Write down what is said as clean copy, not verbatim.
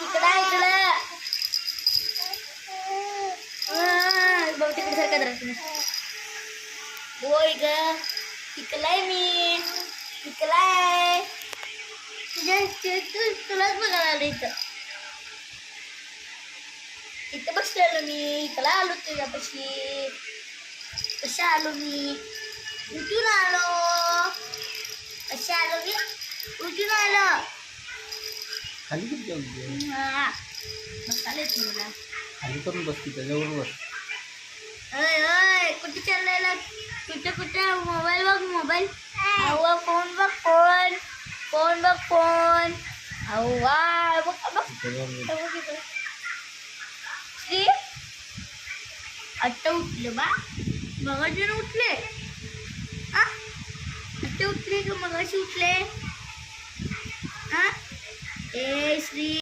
इकडं भाऊ तिकडे सारखा राहतो. होय ग शिकलाय मी शिकलाय तुलाच बघायला आलो इथं बसलेलो मी इकडं आलो तुझ्यापाशी. कशा आलो मी उठून आलो. कशा आलो मी उठून आलो. खाली किती जाऊ बसायला येत मला. खाली करून बस की त्याच्यावर बस. अय कुठे चाललेला कुठे मोबाईल बघ मोबाईल. अव्वा फोन बघ फोन बघ फोन. अव्वा बघ श्री आत्ता उठले बा मगाशी उठले. आत्ता उठले का मगाशी उठले. ए श्री